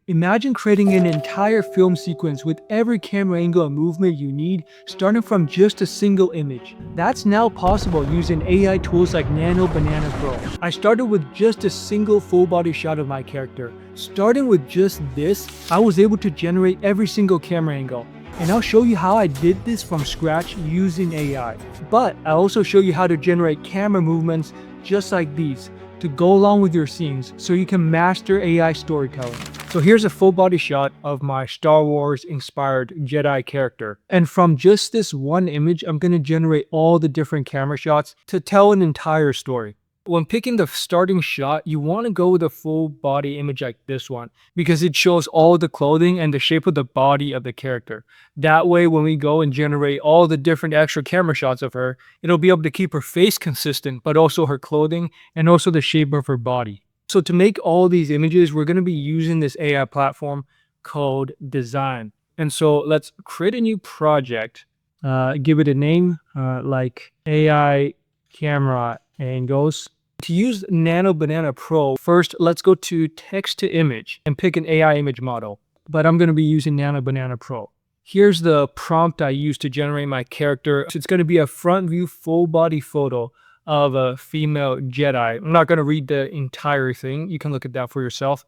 Imagine creating an entire film sequence with every camera angle and movement you need, starting from just a single image. That's now possible using AI tools like Nano Banana PRO. I started with just a single full body shot of my character. Starting with just this, I was able to generate every single camera angle. And I'll show you how I did this from scratch using AI. But I'll also show you how to generate camera movements just like these to go along with your scenes so you can master AI storytelling. So here's a full body shot of my Star Wars inspired Jedi character. And from just this one image, I'm going to generate all the different camera shots to tell an entire story. When picking the starting shot, you want to go with a full body image like this one because it shows all the clothing and the shape of the body of the character. That way, when we go and generate all the different extra camera shots of her, it'll be able to keep her face consistent, but also her clothing and also the shape of her body. So to make all these images, we're going to be using this AI platform called Design. And so let's create a new project, give it a name like AI Camera Angles. To use Nano Banana Pro, first let's go to text to image and pick an AI image model. But I'm going to be using Nano Banana Pro. Here's the prompt I used to generate my character. So it's going to be a front view full body photo of a female Jedi. I'm not going to read the entire thing. You can look at that for yourself.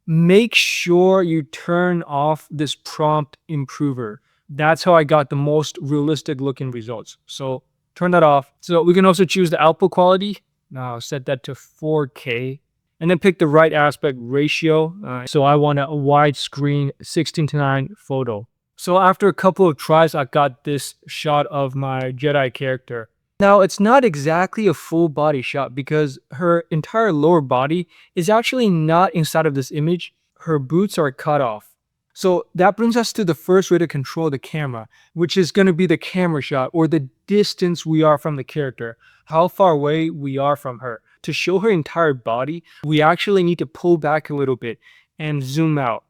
Make sure you turn off this prompt improver. That's how I got the most realistic looking results. So turn that off. So we can also choose the output quality. Now set that to 4K and then pick the right aspect ratio. So I want a widescreen 16:9 photo. So after a couple of tries, I got this shot of my Jedi character. Now it's not exactly a full body shot because her entire lower body is actually not inside of this image. Her boots are cut off. So that brings us to the first way to control the camera, which is going to be the camera shot or the distance we are from the character, how far away we are from her. To show her entire body, we actually need to pull back a little bit and zoom out.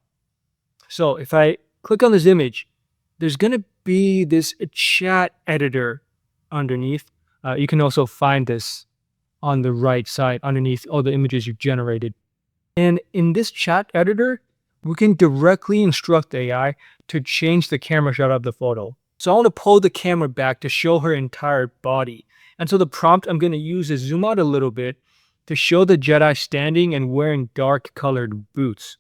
So if I click on this image, there's going to be this chat editor underneath. You can also find this on the right side underneath all the images you've generated. And in this chat editor, we can directly instruct AI to change the camera shot of the photo. So I want to pull the camera back to show her entire body. And so the prompt I'm going to use is zoom out a little bit to show the Jedi standing and wearing dark colored boots.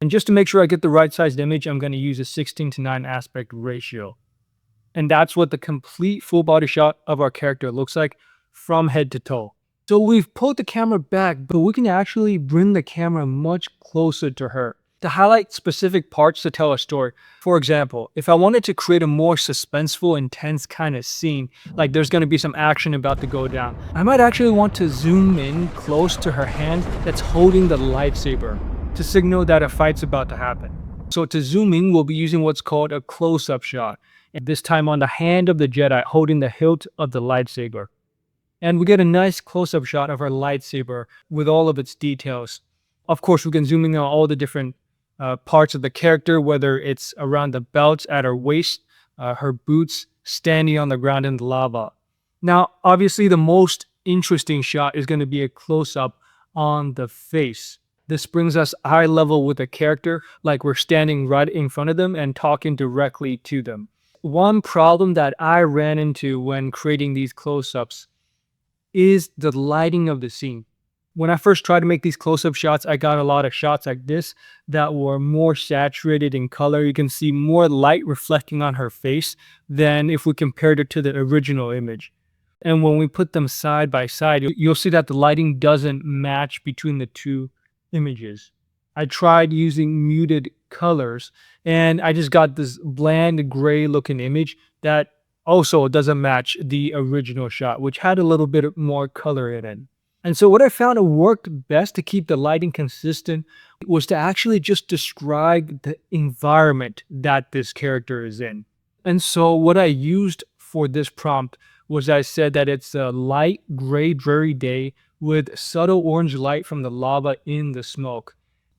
And just to make sure I get the right sized image, I'm going to use a 16:9 aspect ratio. And that's what the complete full body shot of our character looks like from head to toe. So we've pulled the camera back, but we can actually bring the camera much closer to her to highlight specific parts to tell a story. For example, if I wanted to create a more suspenseful, intense kind of scene, like there's going to be some action about to go down, I might actually want to zoom in close to her hand that's holding the lightsaber to signal that a fight's about to happen. So to zoom in, we'll be using what's called a close-up shot, and this time on the hand of the Jedi holding the hilt of the lightsaber. And we get a nice close-up shot of her lightsaber with all of its details. Of course, we can zoom in on all the different parts of the character, whether it's around the belt at her waist, her boots, standing on the ground in the lava. Now, obviously, the most interesting shot is going to be a close-up on the face. This brings us eye level with the character, like we're standing right in front of them and talking directly to them. One problem that I ran into when creating these close-ups is the lighting of the scene. When I first tried to make these close-up shots, I got a lot of shots like this that were more saturated in color. You can see more light reflecting on her face than if we compared it to the original image. And when we put them side by side, you'll see that the lighting doesn't match between the two images. I tried using muted colors and I just got this bland gray looking image that also doesn't match the original shot, which had a little bit more color in it. And so what I found worked best to keep the lighting consistent was to actually just describe the environment that this character is in. And so what I used for this prompt was I said that it's a light gray dreary day with subtle orange light from the lava in the smoke.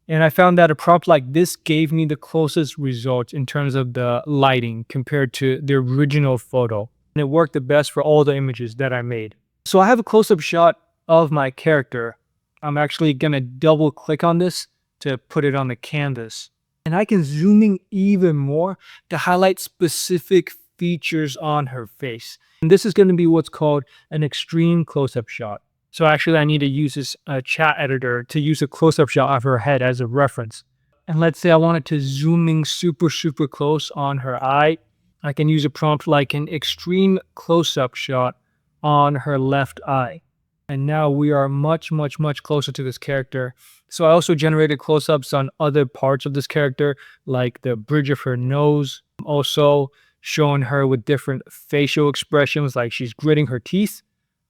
And I found that a prompt like this gave me the closest results in terms of the lighting compared to the original photo. And it worked the best for all the images that I made. So I have a close-up shot of my character. I'm actually going to double click on this to put it on the canvas. And I can zoom in even more to highlight specific features on her face. And this is going to be what's called an extreme close-up shot. So actually I need to use this chat editor to use a close-up shot of her head as a reference. And let's say I wanted to zoom in super, super close on her eye. I can use a prompt like an extreme close-up shot on her left eye. And now we are much, much, much closer to this character. So I also generated close-ups on other parts of this character, like the bridge of her nose, also showing her with different facial expressions, like she's gritting her teeth,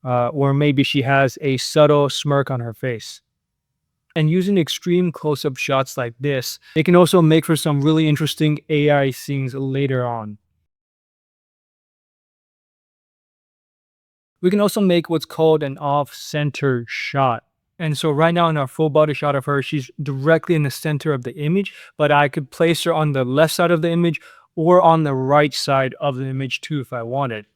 or maybe she has a subtle smirk on her face. And using extreme close-up shots like this, it can also make for some really interesting AI scenes later on. We can also make what's called an off-center shot. And so right now in our full body shot of her, she's directly in the center of the image, but I could place her on the left side of the image or on the right side of the image too if I wanted.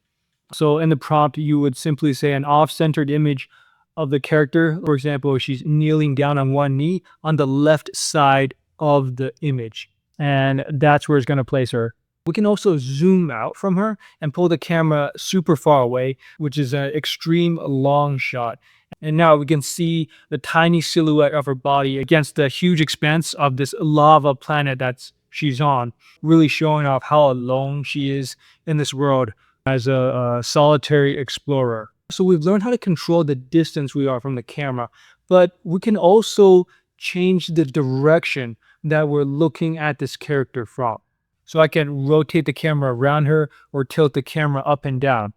So in the prompt, you would simply say an off-centered image of the character. For example, she's kneeling down on one knee on the left side of the image. And that's where it's going to place her. We can also zoom out from her and pull the camera super far away, which is an extreme long shot. And now we can see the tiny silhouette of her body against the huge expanse of this lava planet that she's on, really showing off how alone she is in this world as a solitary explorer. So we've learned how to control the distance we are from the camera, but we can also change the direction that we're looking at this character from. So I can rotate the camera around her or tilt the camera up and down.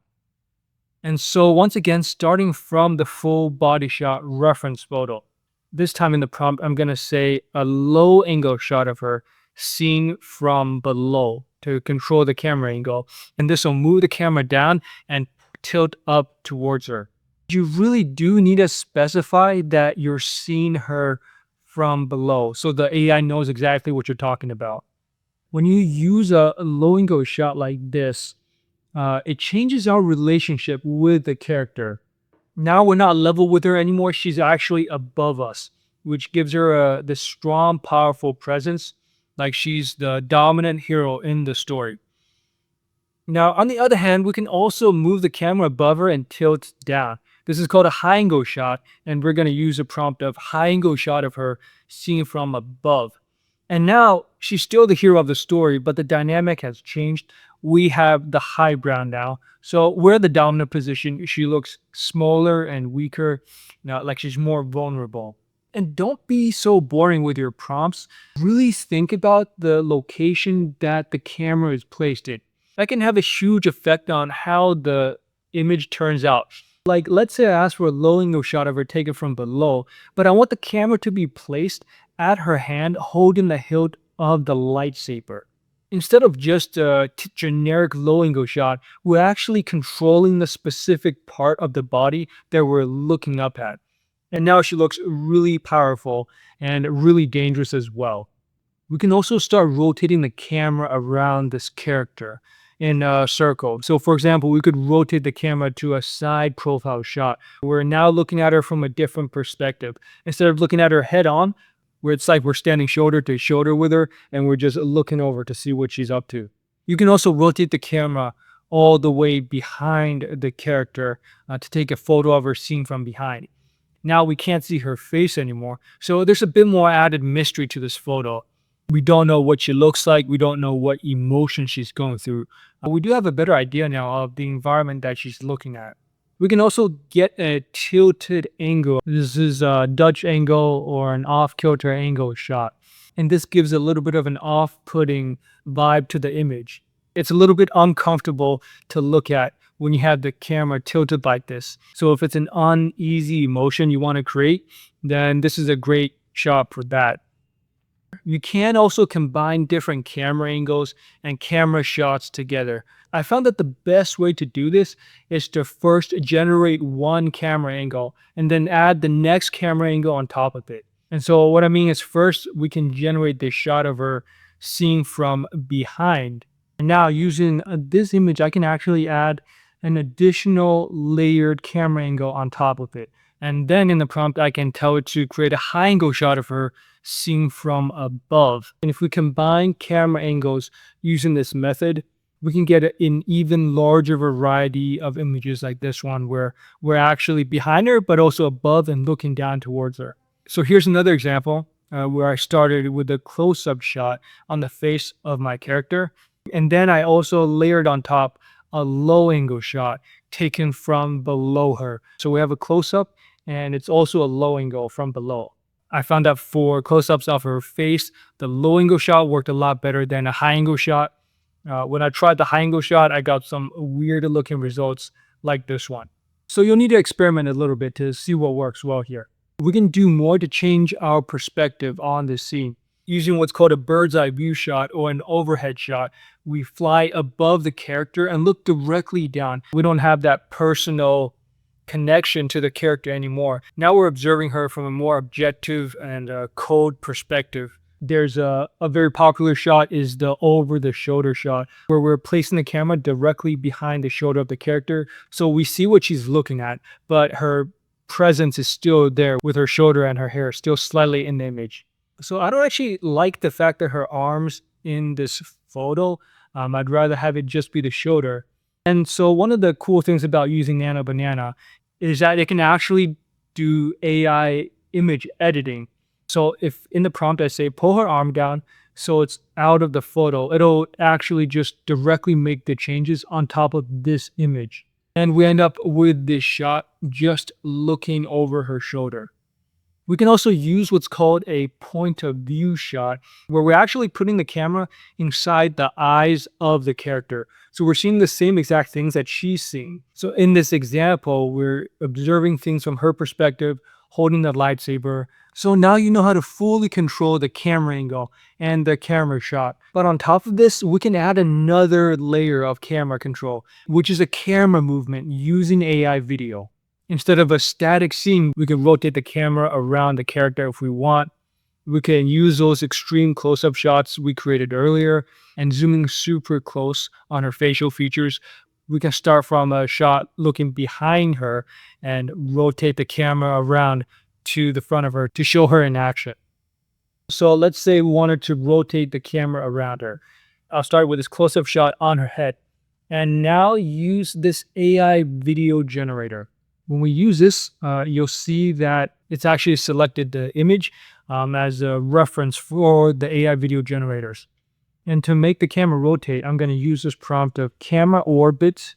And so once again, starting from the full body shot reference photo, this time in the prompt, I'm going to say a low angle shot of her seen from below to control the camera angle. And this will move the camera down and tilt up towards her. You really do need to specify that you're seeing her from below so the AI knows exactly what you're talking about. When you use a low angle shot like this, it changes our relationship with the character. Now we're not level with her anymore. She's actually above us, which gives her this strong, powerful presence, like she's the dominant hero in the story. Now, on the other hand, we can also move the camera above her and tilt down. This is called a high angle shot, and we're going to use a prompt of high angle shot of her seen from above. And now she's still the hero of the story, but the dynamic has changed. We have the high ground now. So we're the dominant position. She looks smaller and weaker, now like she's more vulnerable. And don't be so boring with your prompts. Really think about the location that the camera is placed in. That can have a huge effect on how the image turns out. Like, let's say I ask for a low angle shot of her taken from below, but I want the camera to be placed at her hand holding the hilt of the lightsaber. Instead of just a generic low angle shot, we're actually controlling the specific part of the body that we're looking up at. And now she looks really powerful and really dangerous as well. We can also start rotating the camera around this character in a circle. So for example, we could rotate the camera to a side profile shot. We're now looking at her from a different perspective. Instead of looking at her head on, where it's like we're standing shoulder to shoulder with her and we're just looking over to see what she's up to. You can also rotate the camera all the way behind the character to take a photo of her seen from behind. Now we can't see her face anymore, so there's a bit more added mystery to this photo. We don't know what she looks like. We don't know what emotion she's going through. We do have a better idea now of the environment that she's looking at. We can also get a tilted angle. This is a Dutch angle or an off-kilter angle shot. And this gives a little bit of an off-putting vibe to the image. It's a little bit uncomfortable to look at when you have the camera tilted like this. So if it's an uneasy emotion you want to create, then this is a great shot for that. You can also combine different camera angles and camera shots together. I found that the best way to do this is to first generate one camera angle and then add the next camera angle on top of it. And so what I mean is first we can generate this shot of her seen from behind. And now using this image, I can actually add an additional layered camera angle on top of it. And then in the prompt, I can tell it to create a high angle shot of her seen from above. And if we combine camera angles using this method, we can get an even larger variety of images like this one where we're actually behind her, but also above and looking down towards her. So here's another example where I started with a close-up shot on the face of my character. And then I also layered on top a low angle shot taken from below her. So we have a close-up and it's also a low angle from below. I found that for close-ups of her face, the low angle shot worked a lot better than a high angle shot. When I tried the high angle shot, I got some weird looking results like this one. So you'll need to experiment a little bit to see what works well here. We can do more to change our perspective on this scene. Using what's called a bird's eye view shot or an overhead shot, we fly above the character and look directly down. We don't have that personal connection to the character anymore. Now we're observing her from a more objective and cold perspective. There's a very popular shot is the over the shoulder shot where we're placing the camera directly behind the shoulder of the character. So we see what she's looking at, but her presence is still there with her shoulder and her hair still slightly in the image. So I don't actually like the fact that her arms in this photo. I'd rather have it just be the shoulder. And so one of the cool things about using Nano Banana is that it can actually do AI image editing. So if in the prompt I say pull her arm down so it's out of the photo, it'll actually just directly make the changes on top of this image. And we end up with this shot just looking over her shoulder. We can also use what's called a point of view shot, where we're actually putting the camera inside the eyes of the character. So we're seeing the same exact things that she's seeing. So in this example, we're observing things from her perspective, holding the lightsaber. So now you know how to fully control the camera angle and the camera shot. But on top of this, we can add another layer of camera control, which is a camera movement using AI video. Instead of a static scene, we can rotate the camera around the character if we want. We can use those extreme close-up shots we created earlier and zooming super close on her facial features. We can start from a shot looking behind her and rotate the camera around to the front of her to show her in action. So let's say we wanted to rotate the camera around her. I'll start with this close-up shot on her head and now use this AI video generator. When we use this, you'll see that it's actually selected the image as a reference for the AI video generators. And to make the camera rotate, I'm going to use this prompt of camera orbits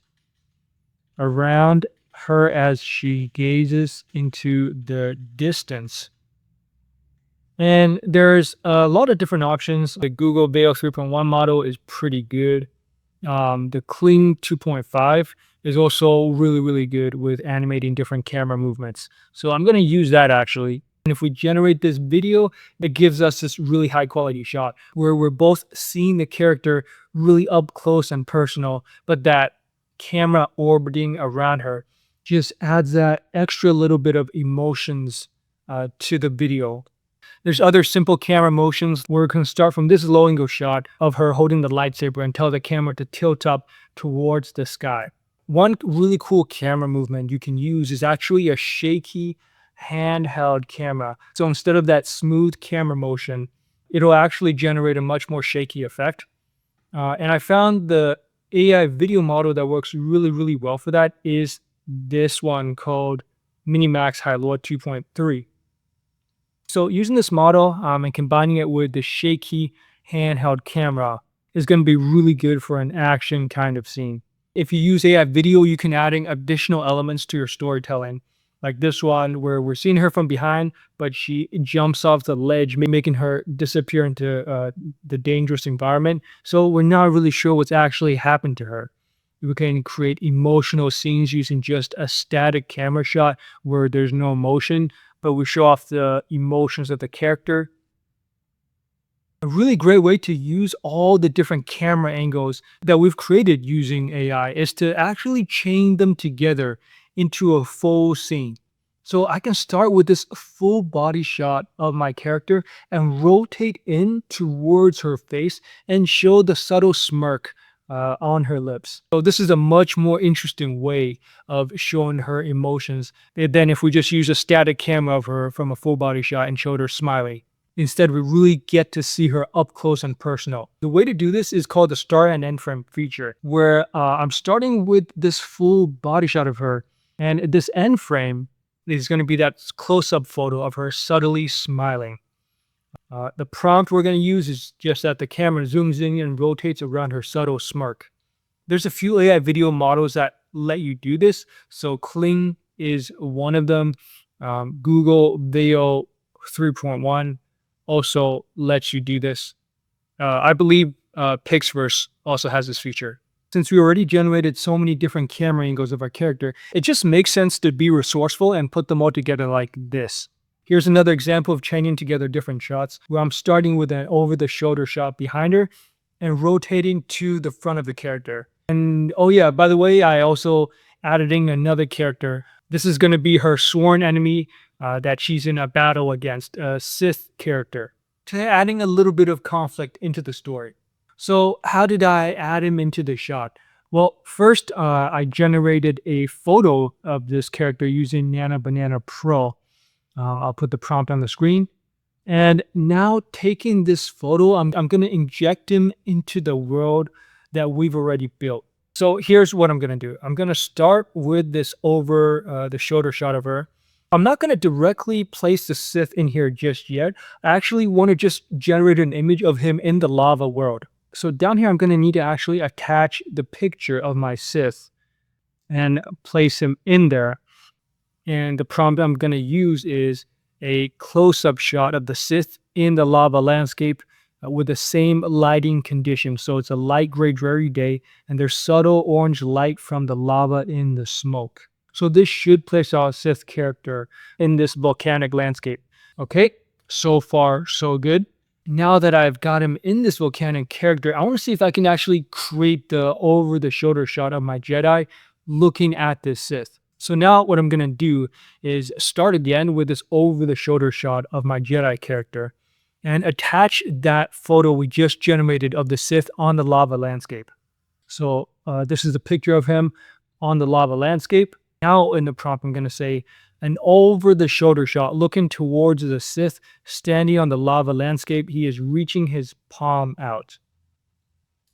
around her as she gazes into the distance. And there's a lot of different options. The Google Veo 3.1 model is pretty good. The Kling 2.5 is also really good with animating different camera movements. So I'm going to use that actually. And if we generate this video, it gives us this really high quality shot where we're both seeing the character really up close and personal, but that camera orbiting around her just adds that extra little bit of emotions to the video. There's other simple camera motions where we can start from this low angle shot of her holding the lightsaber and tell the camera to tilt up towards the sky. One really cool camera movement you can use is actually a shaky handheld camera. So instead of that smooth camera motion, it'll actually generate a much more shaky effect. And I found the AI video model that works really well for that is this one called Minimax High-Low 2.3. So using this model and combining it with the shaky handheld camera is going to be really good for an action kind of scene. If you use AI video, you can add in additional elements to your storytelling. Like this one where we're seeing her from behind, but she jumps off the ledge, making her disappear into the dangerous environment. So we're not really sure what's actually happened to her. We can create emotional scenes using just a static camera shot where there's no motion, but we show off the emotions of the character. A really great way to use all the different camera angles that we've created using AI is to actually chain them together into a full scene. So I can start with this full body shot of my character and rotate in towards her face and show the subtle smirk on her lips. So this is a much more interesting way of showing her emotions than if we just use a static camera of her from a full body shot and showed her smiling. Instead, we really get to see her up close and personal. The way to do this is called the start and end frame feature, where I'm starting with this full body shot of her, and this end frame is going to be that close-up photo of her subtly smiling. The prompt we're going to use is just that the camera zooms in and rotates around her subtle smirk. There's a few AI video models that let you do this. So Kling is one of them. Google Video 3.1 also lets you do this. I believe Pixverse also has this feature. Since we already generated so many different camera angles of our character, it just makes sense to be resourceful and put them all together like this. Here's another example of chaining together different shots, where I'm starting with an over-the-shoulder shot behind her and rotating to the front of the character. And oh yeah, by the way, I also added in another character. This is going to be her sworn enemy that she's in a battle against, a Sith character, to adding a little bit of conflict into the story. So how did I add him into the shot? Well, first I generated a photo of this character using Nano Banana PRO. I'll put the prompt on the screen. And now taking this photo, I'm going to inject him into the world that we've already built. So here's what I'm going to do. I'm going to start with this over the shoulder shot of her. I'm not going to directly place the Sith in here just yet. I actually want to just generate an image of him in the lava world. So down here, I'm going to need to actually attach the picture of my Sith and place him in there. And the prompt I'm going to use is a close-up shot of the Sith in the lava landscape with the same lighting conditions. So it's a light gray dreary day, and there's subtle orange light from the lava in the smoke. So this should place our Sith character in this volcanic landscape. Okay, so far so good. Now that I've got him in this volcanic character, I want to see if I can actually create the over-the-shoulder shot of my Jedi looking at this Sith. So now what I'm going to do is start again with this over-the-shoulder shot of my Jedi character and attach that photo we just generated of the Sith on the lava landscape. So this is a picture of him on the lava landscape. Now in the prompt, I'm going to say an over-the-shoulder shot looking towards the Sith standing on the lava landscape. He is reaching his palm out.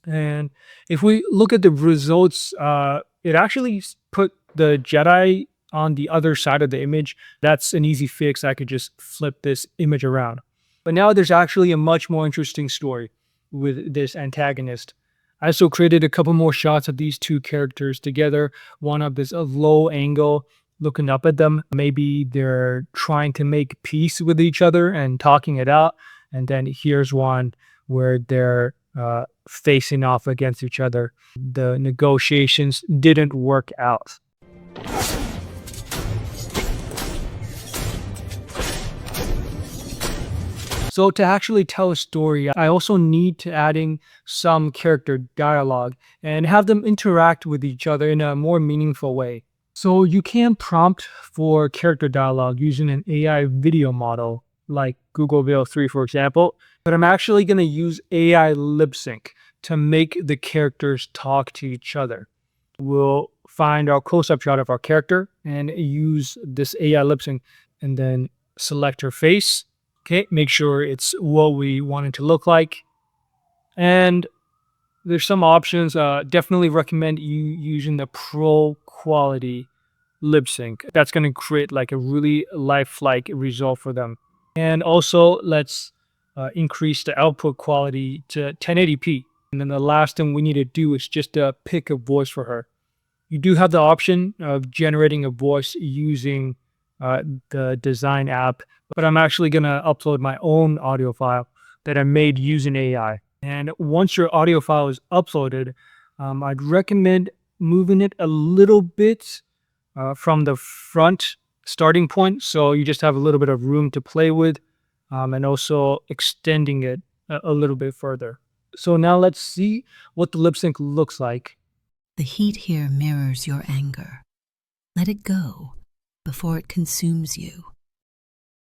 And if we look at the results, it actually put the Jedi on the other side of the image. That's an easy fix. I could just flip this image around. But now there's actually a much more interesting story with this antagonist. I also created a couple more shots of these two characters together. One of this low angle looking up at them. Maybe they're trying to make peace with each other and talking it out. And then here's one where they're facing off against each other. The negotiations didn't work out. So to actually tell a story, I also need to add in some character dialogue and have them interact with each other in a more meaningful way. So you can prompt for character dialogue using an AI video model like Google Video 3, for example, but I'm actually going to use AI lip sync to make the characters talk to each other. We'll find our close-up shot of our character and use this AI lip sync and then select her face. Okay, make sure it's what we want it to look like. And there's some options. Definitely recommend you using the pro quality lip sync. That's going to create like a really lifelike result for them. And also let's increase the output quality to 1080p. And then the last thing we need to do is just pick a voice for her. You do have the option of generating a voice using the design app, but I'm actually going to upload my own audio file that I made using AI. And once your audio file is uploaded, I'd recommend moving it a little bit from the front starting point, so you just have a little bit of room to play with, and also extending it a little bit further. So now let's see what the lip sync looks like. The heat here mirrors your anger. Let it go before it consumes you.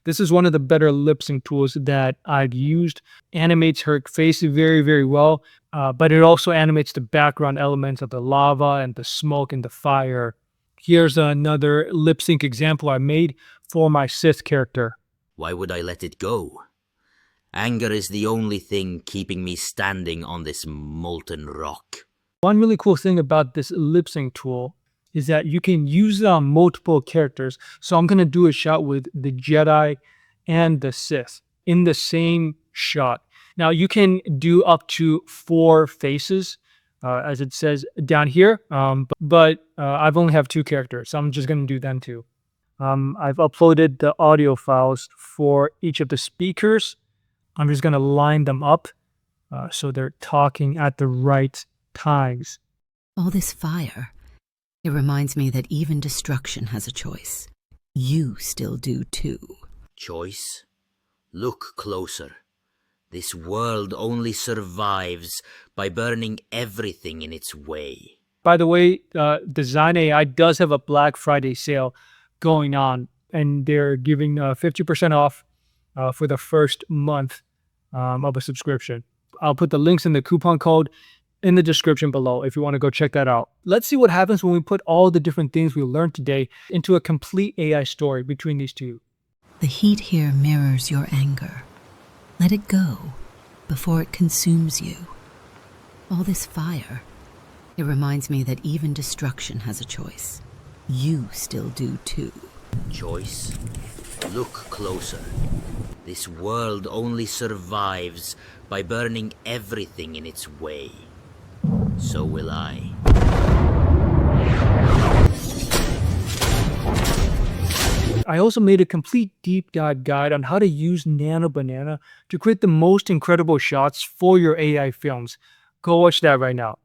This is one of the better lip sync tools that I've used. Animates her face very, very well, but it also animates the background elements of the lava and the smoke and the fire. Here's another lip sync example I made for my Sith character. Why would I let it go? Anger is the only thing keeping me standing on this molten rock. One really cool thing about this lip sync tool is that you can use multiple characters. So I'm going to do a shot with the Jedi and the Sith in the same shot. Now you can do up to 4 faces, as it says down here, but I've only have 2 characters, so I'm just going to do them too. I've uploaded the audio files for each of the speakers. I'm just going to line them up so they're talking at the right times. All this fire, it reminds me that even destruction has a choice. You still do too. Choice? Look closer. This world only survives by burning everything in its way. By the way, Design AI does have a Black Friday sale going on, and they're giving 50% off for the first month of a subscription. I'll put the links in the coupon code in the description below if you want to go check that out. Let's see what happens when we put all the different things we learned today into a complete AI story between these two. The heat here mirrors your anger. Let it go before it consumes you. All this fire, it reminds me that even destruction has a choice. You still do too. Choice? Look closer. This world only survives by burning everything in its way. So will I. I also made a complete deep dive guide on how to use Nano Banana to create the most incredible shots for your AI films. Go watch that right now.